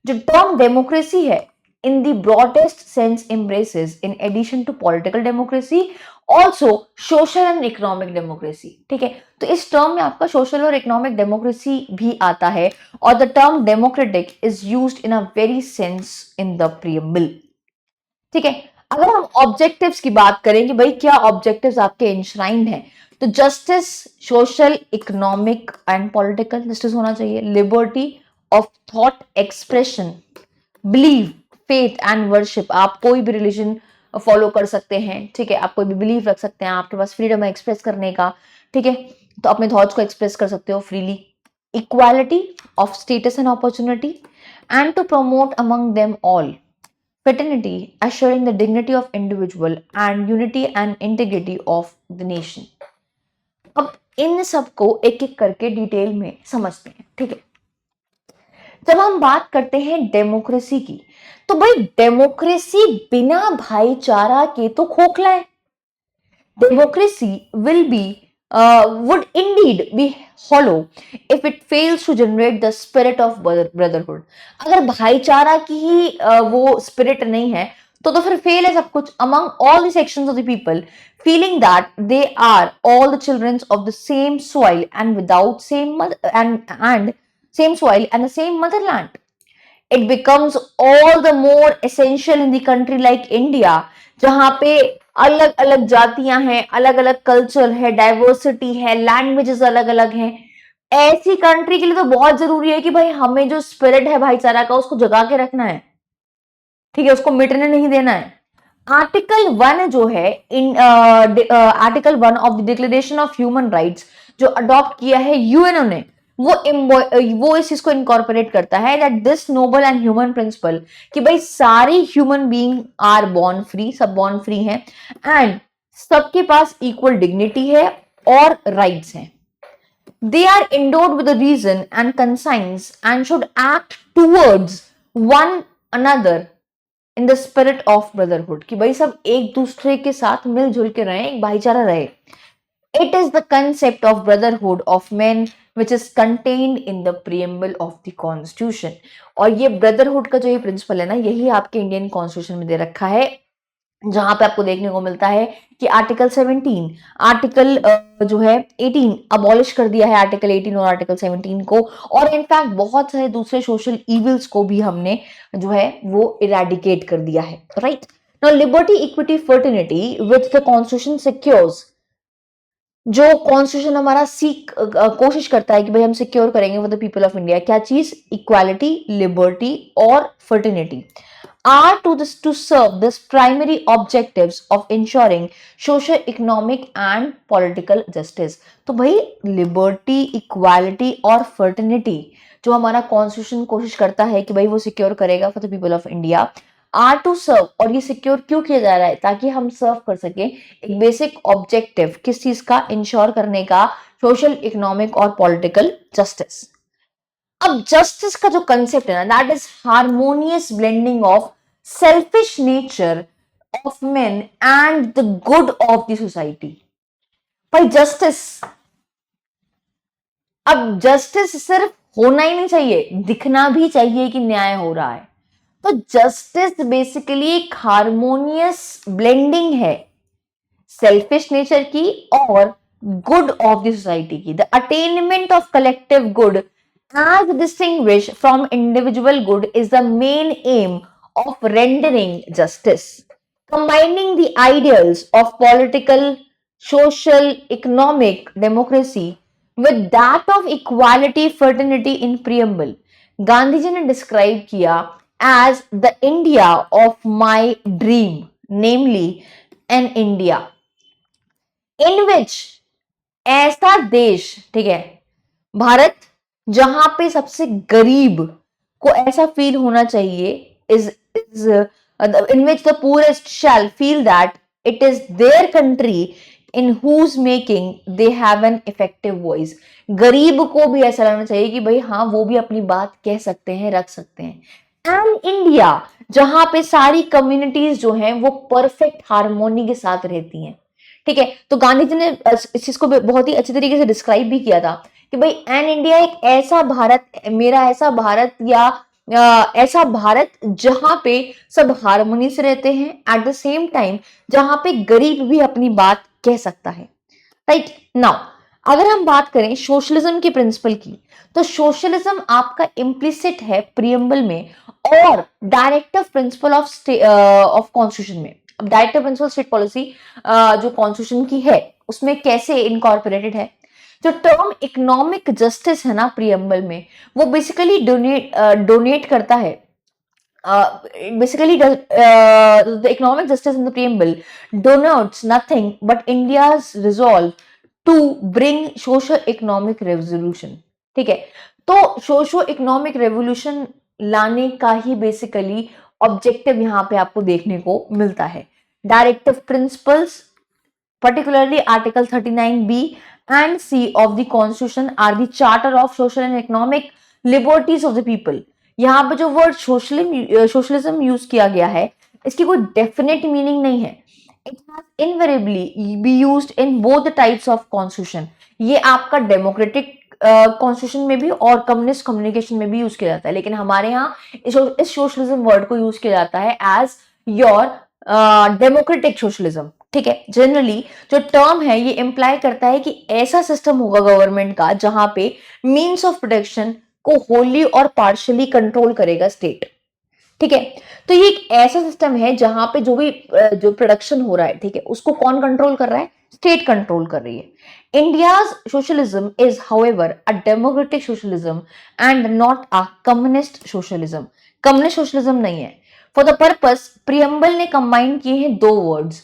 जो टर्म डेमोक्रेसी है, in the broadest sense embraces, in addition to political democracy, also social and economic democracy। ठीक है, तो इस टर्म में आपका सोशल और इकोनॉमिक डेमोक्रेसी भी आता है, और the term democratic is used in a very sense in the preamble. ठीक है, अगर हम ऑब्जेक्टिव्स की बात करें कि भाई क्या ऑब्जेक्टिव्स आपके इंश्राइंड हैं, तो justice, social, economic and political justice होना चाहिए, liberty of thought expression, believe, faith and worship, आप कोई भी रिलीजन फॉलो कर सकते हैं, ठीक है, आप कोई भी बिलीव रख सकते हैं, आपके पास फ्रीडम है एक्सप्रेस करने का, ठीक है, तो अपने थॉट्स को एक्सप्रेस कर सकते हो freely. Equality of status and opportunity, and to promote among them all fraternity, assuring the dignity of individual and unity and integrity of the nation। अब इन सबको एक एक करके डिटेल में समझते हैं, ठीक है। जब हम बात करते हैं डेमोक्रेसी की, तो भाई डेमोक्रेसी बिना भाईचारा के तो खोखला है। Democracy will be would indeed be hollow if it fails to generate the spirit of brotherhood। अगर भाईचारा की ही वो स्पिरिट नहीं है, तो फिर फेल है सब कुछ। among all the sections of the people feeling that they are all the children of the same soil and without same and same soil and the same motherland, it becomes all the more essential in the country like India, जहां पे अलग अलग जातियां हैं, अलग अलग culture है, diversity है, लैंग्वेजेस अलग अलग हैं। ऐसी कंट्री के लिए तो बहुत जरूरी है कि भाई हमें जो स्पिरिट है भाईचारा का उसको जगा के रखना है, ठीक है, उसको मिटने नहीं देना है। आर्टिकल 1 जो है in article 1 of the declaration of human rights जो अडॉप्ट किया है यूएनओ ने, वो इस चीज को इनकॉर्पोरेट करता है that this noble and human principle, कि भाई सारी human being are born free, सब बॉर्न फ्री हैं, एंड सबके पास इक्वल डिग्निटी है और राइट्स हैं। They are endowed with a reason and conscience and should act towards one another in the spirit of brotherhood, कि भाई सब एक दूसरे के साथ मिलजुल के रहे, एक भाईचारा रहे। It is the concept of brotherhood of men which is contained in the preamble of the constitution। और ये brotherhood का जो ये प्रिंसिपल है ना, यही आपके इंडियन कॉन्स्टिट्यूशन में दे रखा है, जहां पे आपको देखने को मिलता है कि आर्टिकल 17, आर्टिकल जो है 18 अबॉलिश कर दिया है, आर्टिकल 18 और आर्टिकल 17 को, और इनफैक्ट बहुत सारे दूसरे सोशल इविल्स को भी हमने जो है वो इरेडिकेट कर दिया है, right. Now liberty, equity, fraternity which the constitution secures, जो कॉन्स्टिट्यूशन हमारा कोशिश करता है कि भाई हम सिक्योर करेंगे for the people of India, क्या चीज, इक्वालिटी, लिबर्टी और fraternity, are to serve this primary objectives of ensuring social, economic and political justice। तो भाई लिबर्टी, इक्वालिटी और फर्टिनिटी जो हमारा कॉन्स्टिट्यूशन कोशिश करता है कि भाई वो सिक्योर करेगा for the people of India, are to serve, और ये सिक्योर क्यों किया जा रहा है, ताकि हम सर्व कर सके एक बेसिक ऑब्जेक्टिव, किस चीज का, इंश्योर करने का, सोशल, इकोनॉमिक और पॉलिटिकल जस्टिस। अब जस्टिस का जो कंसेप्ट है ना, that is harmonious blending of selfish nature of main and the good of the society. भाई जस्टिस, अब जस्टिस सिर्फ होना ही नहीं चाहिए, दिखना भी चाहिए कि न्याय हो रहा है। तो जस्टिस बेसिकली एक हार्मोनियस ब्लेंडिंग है सेल्फिश नेचर की और गुड ऑफ द सोसाइटी की, the attainment of collective good as distinguished from individual good is the main aim of rendering justice, combining the ideals of political, social, economic democracy with that of equality, fraternity in preamble। Gandhi ji ने describe किया as the India of my dream, namely an India in which, ऐसा देश, ठीक है, भारत, जहां पे सबसे गरीब को ऐसा फील होना चाहिए, is in which the poorest shall feel that it is their country in whose making they have an effective voice. गरीब को भी ऐसा लगना चाहिए कि भाई हाँ, वो भी अपनी बात कह सकते हैं, रख सकते हैं। एंड इंडिया, जहां पे सारी कम्युनिटीज जो हैं वो परफेक्ट हार्मोनी के साथ रहती हैं, ठीक है। तो गांधी जी ने इस चीज को बहुत ही अच्छे तरीके से डिस्क्राइब भी किया था कि भाई एन इंडिया, एक ऐसा भारत, मेरा ऐसा भारत, या ऐसा भारत जहां पे सब हार्मोनी से रहते हैं, एट द सेम टाइम जहां पे गरीब भी अपनी बात कह सकता है। राइट नाउ, अगर हम बात करें सोशलिज्म के प्रिंसिपल की, तो सोशलिज्म आपका इम्प्लिसिट है प्रियम्बल में और डायरेक्टिव प्रिंसिपल ऑफ कॉन्स्टिट्यूशन में। अब डायरेक्टिव प्रिंसिपल स्टेट पॉलिसी जो कॉन्स्टिट्यूशन की है उसमें कैसे इनकॉर्पोरेटेड है। जो टर्म इकोनॉमिक जस्टिस है ना प्रियम्बल में, वो बेसिकली डोनेट करता है, basically the economic justice in the preamble denotes nothing but India's resolve to bring socio-economic revolution, ठीक है। तो socio-economic revolution लाने का ही बेसिकली ऑब्जेक्टिव यहाँ पे आपको देखने को मिलता है। Directive principles, particularly Article 39B and C of the Constitution are the charter of social and economic liberties of the people। यहाँ पे जो वर्ड सोशलिज्म यूज किया गया है, इसकी कोई डेफिनेट मीनिंग नहीं है। It has invariably be used in both types of constitution. ये आपका डेमोक्रेटिक कॉन्स्टिट्यूशन में भी और कम्युनिस्ट कम्युनिकेशन में भी यूज किया जाता है, लेकिन हमारे यहाँ इस सोशलिज्म वर्ड को यूज किया जाता है एज योर डेमोक्रेटिक सोशलिज्म, ठीक है। जनरली जो टर्म है ये इंप्लाई करता है कि ऐसा सिस्टम होगा गवर्नमेंट का जहां पे मीन्स ऑफ प्रोटेक्शन को होली और पार्शियली कंट्रोल करेगा स्टेट, ठीक है। तो ये एक ऐसा सिस्टम है जहां पे जो प्रोडक्शन हो रहा है, ठीक है, उसको कौन कंट्रोल कर रहा है? स्टेट कंट्रोल कर रही है। India's socialism is however a democratic socialism and not a communist socialism. Communist socialism नहीं है। फॉर द पर्पस प्रियम्बल ने कंबाइन किए हैं दो वर्ड्स,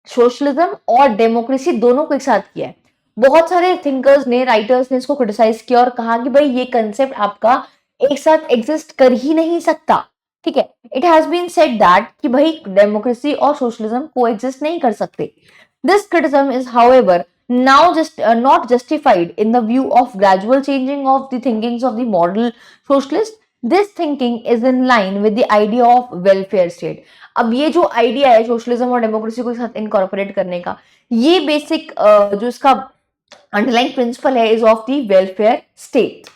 सोशलिज्म और डेमोक्रेसी, दोनों को एक साथ किया है। बहुत सारे थिंकर्स ने, राइटर्स ने इसको क्रिटिसाइज किया और कहा कि भाई ये कंसेप्ट आपका एक साथ एग्जिस्ट कर ही नहीं सकता, ठीक है। It has been said that कि भाई डेमोक्रेसी और सोशलिज्म को एग्जिस्ट नहीं कर सकते। This criticism is however now just not justified in the view of gradual changing of the thinkings of the model socialist। this thinking is in line with the idea of welfare state। अब ये जो idea है socialism और democracy को साथ incorporate करने का, ये बेसिक जो इसका अंडरलाइंग प्रिंसिपल है is of the welfare state.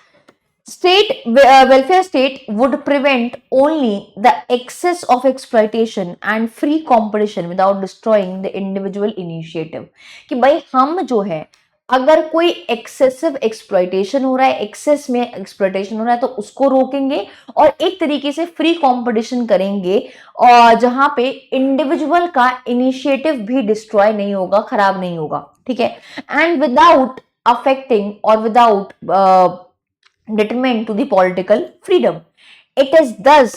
Welfare state would prevent only the excess of exploitation and free competition without destroying the individual initiative। कि भाई हम जो है, अगर कोई एक्सेसिव एक्सप्लॉइटेशन हो रहा है, एक्सेस में एक्सप्लॉइटेशन हो रहा है, तो उसको रोकेंगे और एक तरीके से फ्री कंपटीशन करेंगे, और जहां पे इंडिविजुअल का इनिशिएटिव भी डिस्ट्रॉय नहीं होगा, खराब नहीं होगा, ठीक है। एंड विदाउट अफेक्टिंग और without detriment to the political freedom। It is thus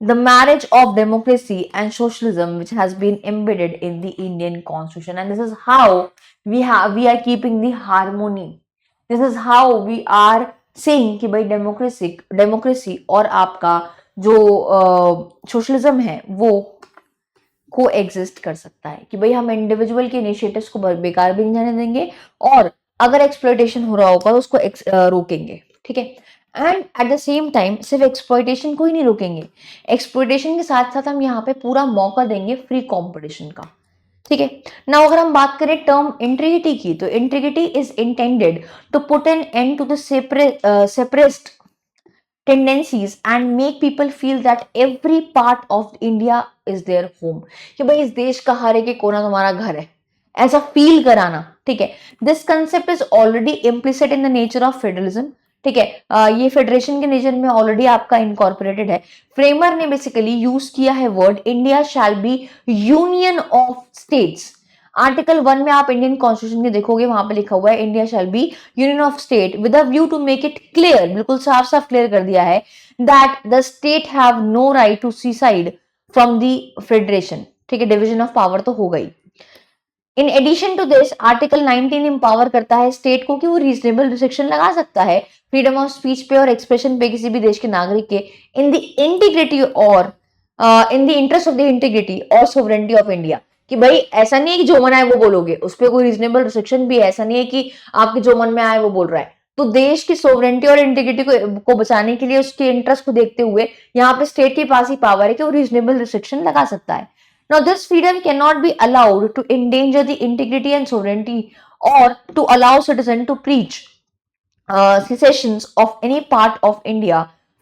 the marriage of democracy and socialism which has been embedded in the Indian constitution, and this is how we are keeping the harmony। this is how we are saying कि भाई democracy और आपका जो socialism है वो को exist कर सकता है, कि भाई हम इंडिविजुअल के इनिशिएटिव्स को बेकार भी नहीं जाने देंगे, और अगर एक्सप्लॉइटेशन हो रहा होगा तो उसको रोकेंगे, ठीक है। And eight the same time सिर्फ एक्सप्लॉइटेशन को ही नहीं रोकेंगे, एक्सप्लॉइटेशन के साथ साथ हम यहाँ पे पूरा मौका देंगे फ्री कंपटीशन का, ठीक है। नाउ अगर हम बात करें टर्म इंटीग्रिटी की, तो integrity is intended to put an end to the separatist tendencies and make people feel that every part of India is their home। कि भाई इस देश का हर एक कोना तुम्हारा घर है, ऐसा फील कराना, ठीक है। This concept is already implicit in the nature of federalism, ठीक है। ये फेडरेशन के नेचर में ऑलरेडी आपका इनकॉर्पोरेटेड है। फ्रेमर ने बेसिकली यूज किया है word India shall be union of states. Article 1 में आप इंडियन कॉन्स्टिट्यूशन के देखोगे, वहां पे लिखा हुआ है India shall be union of state with a view to make it clear, बिल्कुल साफ साफ क्लियर कर दिया है that the state have no right to suicide from the federation. ठीक है, डिवीजन ऑफ पावर तो हो गई। In addition to this article 19 empower करता है स्टेट को कि वो रीजनेबल रिस्ट्रिक्शन लगा सकता है फ्रीडम ऑफ स्पीच पे और एक्सप्रेशन पे किसी भी देश के नागरिक के इन द इंटीग्रिटी और in the interest of the integrity और सोवरेनिटी ऑफ इंडिया। कि भाई ऐसा नहीं है कि जो मन आए वो बोलोगे, उस पर कोई रीजनेबल रिस्ट्रिक्शन भी है, ऐसा नहीं है कि आपके जो मन में आए वो बोल रहा है। तो देश की सोवरेनिटी और इंटीग्रिटी को बचाने के लिए, उसके इंटरेस्ट को देखते हुए यहाँ पे स्टेट के पास ही पावर है कि वो रीजनेबल रिस्ट्रिक्शन लगा सकता है। Now, this freedom cannot be allowed to endanger the integrity and sovereignty or to allow citizens to preach secessions of any part of India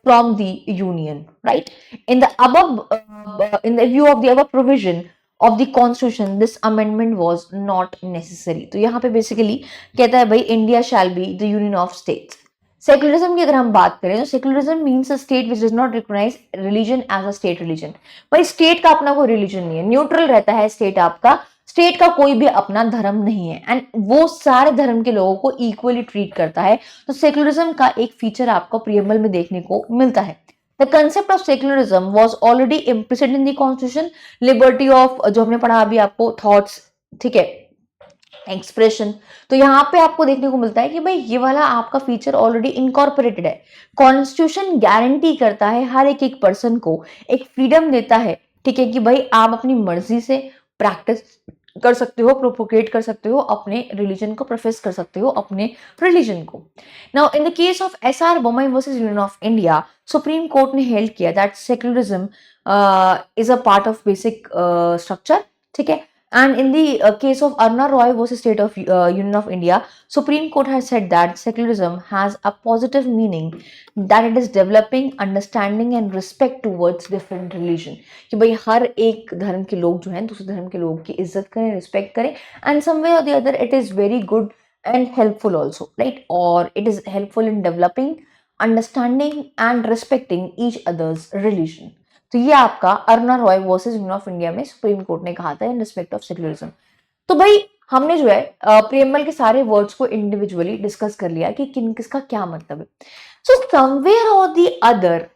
from the union. Right? In the above, in the view of the above provision of the constitution, this amendment was not necessary. तो यहाँ पे basically कहता है भाई India shall be the union of states. Secularism की अगर हम बात करें तो secularism means a state which does not recognize religion as a state religion. भाई स्टेट का अपना कोई रिलीजन नहीं है, न्यूट्रल रहता है स्टेट आपका, स्टेट का कोई भी अपना धर्म नहीं है एंड वो सारे धर्म के लोगों को इक्वली ट्रीट करता है। तो सेकुलरिज्म का एक फीचर आपको प्रियम्बल में देखने को मिलता है। The concept of secularism was already implicit in the constitution, liberty of जो हमने पढ़ा अभी आपको थॉट्स, ठीक है, एक्सप्रेशन। तो यहाँ पे आपको देखने को मिलता है कि भाई ये वाला आपका फीचर ऑलरेडी इनकॉर्पोरेटेड है। कॉन्स्टिट्यूशन गारंटी करता है हर एक एक पर्सन को एक फ्रीडम देता है, ठीक है, कि भाई आप अपनी मर्जी से प्रैक्टिस कर सकते हो, प्रोपोगेट कर सकते हो, अपने रिलीजन को प्रोफेस कर सकते हो, अपने रिलीजन को। Now in the case of SR Bommai versus union of India, supreme court ने हेल्ड किया that secularism is a part of basic structure, ठीक है। And in the case of Aruna Roy versus State of Union of India, Supreme Court has said that secularism has a positive meaning, that it is developing understanding and respect towards different religion. कि भाई हर एक धर्म के लोग जो हैं दूसरे धर्म के लोगों की इज्जत करें, रिस्पेक्ट करें, and some way or the other it is very good and helpful also, right? Or it is helpful in developing, understanding and respecting each other's religion. तो ये आपका Aruna Roy versus union of India में supreme court ने कहा था in respect of secularism. तो भाई हमने जो है प्रियम्बल के सारे वर्ड्स को इंडिविजुअली डिस्कस कर लिया कि किन किसका क्या मतलब है। सो समवेयर और द अदर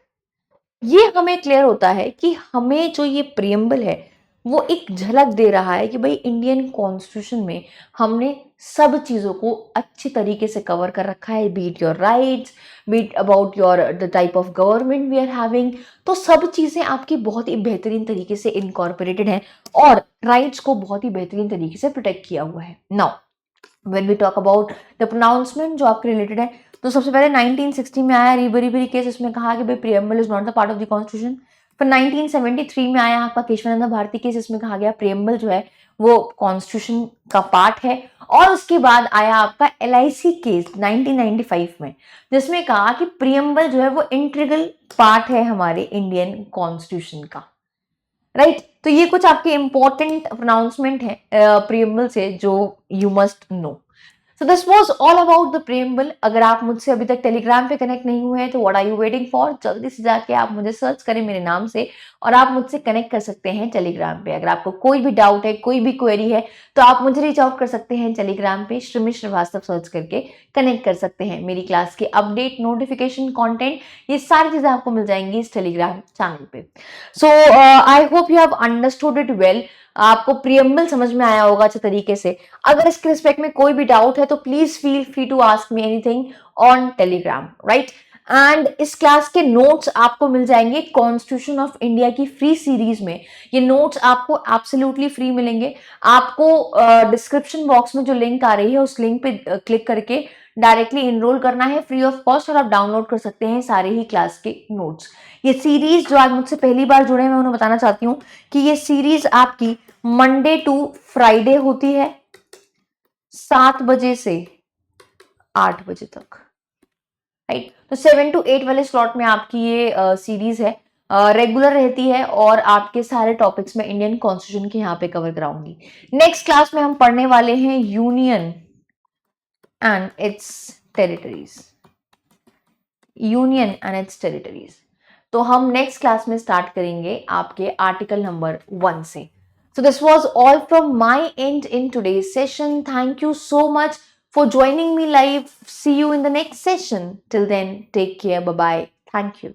ये हमें क्लियर होता है कि हमें जो ये प्रियम्बल है वो एक झलक दे रहा है कि भाई इंडियन कॉन्स्टिट्यूशन में हमने सब चीज़ों को अच्छी तरीके से कवर कर रखा है, beat your rights, beat about your the type of government we are having. तो सब चीज़ें आपकी बहुत ही बेहतरीन तरीके से इनकॉर्पोरेटेड हैं और राइट्स को बहुत ही बेहतरीन तरीके से प्रोटेक्ट किया हुआ है। Now when we talk about the pronouncement जो आपके रिलेटेड है, तो सबसे पहले 1960 में आया रिबरी केस, इसमें कहा कि भाई preamble is not the part of the constitution. फिर 1973 में आया आपका केशवानंद भारती केस, इसमें कहा गया प्रियम्बल जो है वो कॉन्स्टिट्यूशन का पार्ट है। और उसके बाद आया आपका LIC केस 1995 में, जिसमें कहा कि प्रियम्बल जो है वो इंटीग्रल पार्ट है हमारे इंडियन कॉन्स्टिट्यूशन का, राइट। तो ये कुछ आपके इंपॉर्टेंट प्रोनाउंसमेंट है प्रियम्बल से जो you must know. So this was all about the preamble. अगर आप मुझसे अभी तक टेलीग्राम पे कनेक्ट नहीं हुए हैं तो what are you waiting for, जल्दी से जाके आप मुझे सर्च करें मेरे नाम से और आप मुझसे कनेक्ट कर सकते हैं टेलीग्राम पे। अगर आपको कोई भी डाउट है, कोई भी क्वेरी है, तो आप मुझे रीच आउट कर सकते हैं टेलीग्राम पे, श्रीमी श्रीवास्तव सर्च करके कनेक्ट कर सकते हैं। मेरी क्लास के अपडेट, नोटिफिकेशन, कॉन्टेंट, ये सारी चीजें आपको मिल जाएंगी इस टेलीग्राम चैनल पे। So I hope you have understood it well. आपको प्रियम्बल समझ में आया होगा अच्छे तरीके से। अगर इसके रिस्पेक्ट में कोई भी डाउट है तो please feel free to ask me anything on Telegram, right. And इस क्लास के नोट्स आपको मिल जाएंगे कॉन्स्टिट्यूशन ऑफ इंडिया की फ्री सीरीज में। ये नोट्स आपको एब्सोल्युटली फ्री मिलेंगे। आपको डिस्क्रिप्शन बॉक्स में जो लिंक आ रही है उस लिंक पे क्लिक करके डायरेक्टली इनरोल करना है फ्री ऑफ कॉस्ट और आप डाउनलोड कर सकते हैं सारे ही क्लास के नोट्स। ये सीरीज जो आज मुझसे पहली बार जुड़े हैं मैं उन्हें बताना चाहती हूँ कि ये सीरीज आपकी मंडे टू फ्राइडे होती है 7 बजे से 8 बजे तक, राइट। तो 7 to 8 वाले स्लॉट में आपकी ये सीरीज है, रेगुलर रहती है और आपके सारे टॉपिक्स में इंडियन कॉन्स्टिट्यूशन के यहाँ पे कवर कराऊंगी। नेक्स्ट क्लास में हम पढ़ने वाले हैं union and it's territories, union and it's territories. तो हम नेक्स्ट क्लास में स्टार्ट करेंगे आपके आर्टिकल नंबर 1 से। So this was all from my end in today's session. Thank you so much for joining me live. See you in the next session. Till then, take care. Bye bye. Thank you.